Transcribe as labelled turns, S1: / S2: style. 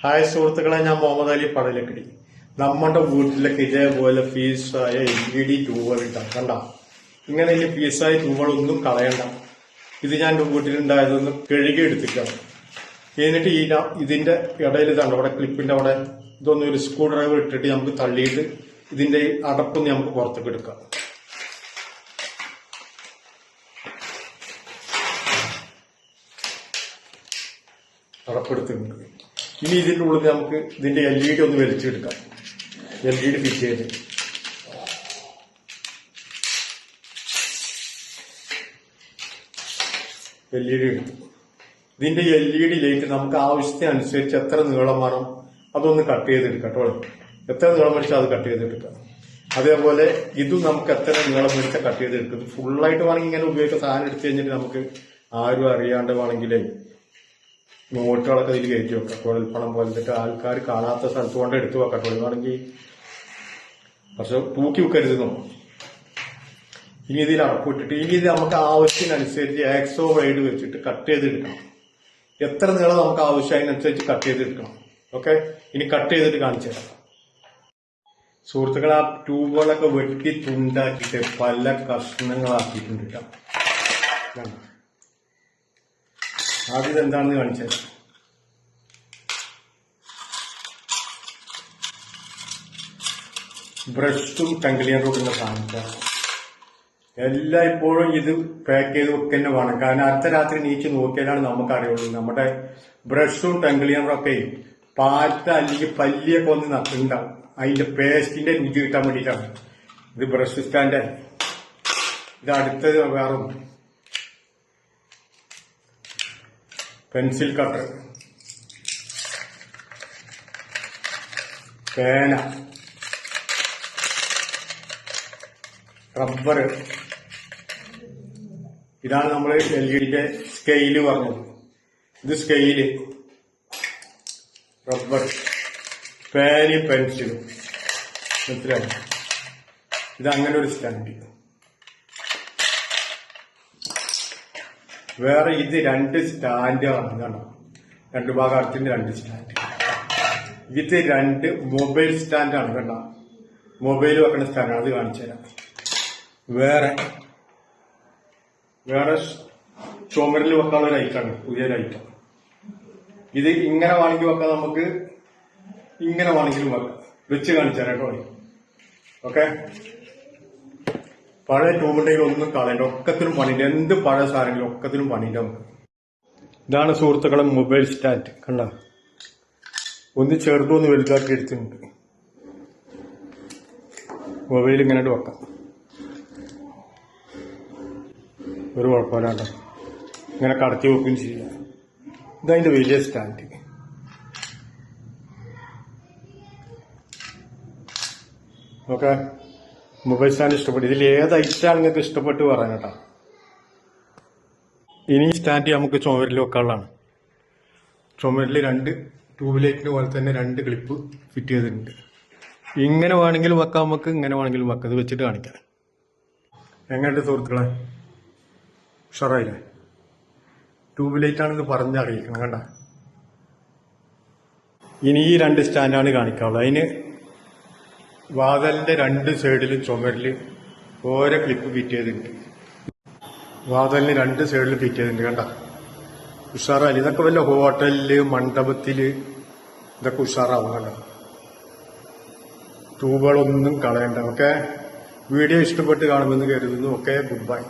S1: Hi സുഹൃത്തുക്കളെ, ഞാൻ മുഹമ്മദ് അലി പടലക്കടി. നമ്മുടെ വീട്ടിലൊക്കെ ഇതേപോലെ പീസായ LED ട്യൂബുകൾ ഉണ്ടാകും. കണ്ട, ഇങ്ങനെ ഈ പീസായ ട്യൂബുകളൊന്നും കളയണ്ട. ഇത് ഞാൻ എന്റെ വീട്ടിലുണ്ടായതൊന്ന് കഴുകി എടുത്തിട്ടാണ്. എന്നിട്ട് ഇതിന്റെ ഇടയിൽ ഇതാണ് അവിടെ ക്ലിപ്പിന്റെ അവിടെ ഇതൊന്നും ഒരു സ്ക്രൂ ഡ്രൈവർ ഇട്ടിട്ട് നമുക്ക് തള്ളിയിട്ട് ഇതിന്റെ അടപ്പൊന്ന് നമുക്ക് പുറത്തേക്ക് എടുക്കാം. അടപ്പെടുത്തിട്ടുണ്ട്. ഇനി ഇതിന്റെ ഉള്ളിൽ നമുക്ക് ഇതിന്റെ LED ഒന്ന് വലിച്ചെടുക്കാം. LED ഫിറ്റ് ചെയ്ത് LED എടുത്തു. ഇതിന്റെ LED ലൈറ്റ് നമുക്ക് ആവശ്യത്തിനനുസരിച്ച് എത്ര നീളം വേണം അതൊന്ന് കട്ട് ചെയ്തെടുക്കാം കേട്ടോ. എത്ര നീളം മേടിച്ചാൽ അത് കട്ട് ചെയ്തെടുക്കാം. അതേപോലെ ഇതും നമുക്ക് എത്ര നീളം മേടിച്ചാൽ കട്ട് ചെയ്തെടുക്കും. ഫുള്ളായിട്ട് വേണമെങ്കിൽ ഇങ്ങനെ ഉപയോഗിക്കുന്ന സാധനം എടുത്തു കഴിഞ്ഞിട്ട് നമുക്ക് ആരും അറിയാണ്ട് വേണമെങ്കിലേ നോട്ടുകളൊക്കെ ഇതിൽ കയറ്റി വെക്കാം. കുഴൽപ്പണം പോലത്തെ ആൾക്കാർ കാണാത്ത സ്ഥലത്ത് കൊണ്ട് എടുത്തു വെക്കാം. വേണമെങ്കിൽ പക്ഷെ തൂക്കി വെക്കരുതെന്നോ. ഇനി ഇതിൽ അടപ്പിട്ടിട്ട് ഇനി ഇത് നമുക്ക് ആവശ്യത്തിനനുസരിച്ച് ആക്സോ ബ്ലേഡ് വെച്ചിട്ട് കട്ട് ചെയ്തെടുക്കണം. എത്ര നീളം നമുക്ക് ആവശ്യം അതിനനുസരിച്ച് കട്ട് ചെയ്തെടുക്കണം. ഓക്കെ, ഇനി കട്ട് ചെയ്തിട്ട് കാണിച്ചു തരാം. സുഹൃത്തുക്കൾ, ആ ട്യൂബുകളൊക്കെ വെട്ടി തുണ്ടാക്കിയിട്ട് പല കഷ്ണങ്ങളാക്കിയിട്ടുണ്ട് കേട്ടോ. ആദ്യം എന്താണെന്ന് കാണിച്ചത്, ബ്രഷും ടംഗ്ലിയർ റൂട്ടിന്റെ സാധനത്താണ്. എല്ലായ്പ്പോഴും ഇത് പാക്ക് ചെയ്ത് വെക്കന്നെ വേണം. കാരണം അടുത്ത രാത്രി നീച്ച് നോക്കിയാലാണ് നമുക്കറിയുള്ളൂ. നമ്മുടെ ബ്രഷും ടംഗ്ലിയറും ഒക്കെ പാറ്റ അല്ലെങ്കിൽ പല്ലിയൊക്കെ ഒന്ന് നട്ടുണ്ടാവും. അതിന്റെ പേസ്റ്റിന്റെ രുചി കിട്ടാൻ വേണ്ടിയിട്ടാണ്. ഇത് ബ്രഷ് സ്റ്റാൻഡ്. ഇത് അടുത്തത് വേറെ പെൻസിൽ കട്ടർ, പേന, റബ്ബർ. ഇതാണ് നമ്മൾ LEDന്റെ സ്കെയില് പറഞ്ഞത്. ഇത് സ്കെയില്, റബ്ബർ, പേനയും പെൻസിലും. മനസ്സിലായി? ഇതങ്ങനെ ഒരു സ്റ്റാൻഡ്. വേറെ ഇത് രണ്ട് സ്റ്റാൻഡാണ്. ഇതാണ് രണ്ടു ഭാഗത്തിന്റെ രണ്ട് സ്റ്റാൻഡ്. ഇത് രണ്ട് മൊബൈൽ സ്റ്റാൻഡാണ്. കണ്ട, മൊബൈൽ വെക്കുന്ന സ്റ്റാൻഡാണ്. അത് കാണിച്ചു തരാം. വേറെ ചുമരിൽ വെക്കാനുള്ള ഒരു ഐറ്റാണ്, പുതിയൊരു ഐറ്റം. ഇത് ഇങ്ങനെ വേണമെങ്കിൽ വെക്കാം, നമുക്ക് ഇങ്ങനെ വേണമെങ്കിലും വെക്കാം. വെച്ച് കാണിച്ചു തരാം കേട്ടോ. ഓക്കെ, പഴയ ട്യൂബുണ്ടെങ്കിൽ ഒന്നും കളയണ്ട. ഒക്കത്തിനും പണിയുണ്ട്. എന്ത് പഴയ സാധനങ്ങളും ഒക്കത്തിനും പണിയുണ്ട് നമുക്ക്. ഇതാണ് സുഹൃത്തുക്കളെ മൊബൈൽ സ്റ്റാൻഡ്. കണ്ട, ഒന്ന് ചെറുതൊന്ന് വലുതാക്കി എടുത്തിട്ടുണ്ട്. മൊബൈൽ ഇങ്ങനെ വെക്കാം, ഒരു കുഴപ്പമില്ലാണ്ട് ഇങ്ങനെ കടത്തി വെക്കുകയും ചെയ്യാം. ഇതതിന്റെ വലിയ സ്റ്റാൻഡ്. ഓക്കെ, മൊബൈൽ സ്റ്റാൻഡ് ഇഷ്ടപ്പെട്ടു. ഇതിൽ ഏത് ഐറ്റാണ് നിങ്ങൾക്ക് ഇഷ്ടപ്പെട്ട് പറയാൻ കേട്ടോ. ഇനി സ്റ്റാൻഡ് നമുക്ക് ചുമരിൽ വെക്കാനുള്ളതാണ്. ചുമരിൽ രണ്ട് ട്യൂബ് ലൈറ്റിന് പോലെ തന്നെ രണ്ട് ക്ലിപ്പ് ഫിറ്റ് ചെയ്തിട്ടുണ്ട്. ഇങ്ങനെ വേണമെങ്കിലും വെക്കാം, നമുക്ക് ഇങ്ങനെ വേണമെങ്കിലും വെക്കാം. ഇത് വെച്ചിട്ട് കാണിക്കാം. എങ്ങനെയുണ്ട് സുഹൃത്തുക്കളെ? ഉഷാറായില്ലേ? ട്യൂബ് ലൈറ്റാണെന്ന് പറഞ്ഞറിയിക്കണം. കണ്ട, ഇനി ഈ രണ്ട് സ്റ്റാൻഡാണ് കാണിക്കാനുള്ളത്. അതിന് വാതിലിന്റെ രണ്ട് സൈഡിലും ചുമരിൽ ഓരോ ക്ലിപ്പ് ഫിറ്റ് ചെയ്തിട്ടുണ്ട്. വാതിലിന് രണ്ട് സൈഡിലും ഫിറ്റ് ചെയ്തിട്ടുണ്ട്. കണ്ട, ഉഷാറായി. ഇതൊക്കെ വല്ല ഹോട്ടലില് മണ്ഡപത്തില് ഇതൊക്കെ ഉഷാറാവും. കണ്ട, ട്യൂബുകളൊന്നും കളയണ്ട. ഓക്കെ, വീഡിയോ ഇഷ്ടപ്പെട്ട് കാണുമെന്ന് കരുതുന്നു. Okay, good bye.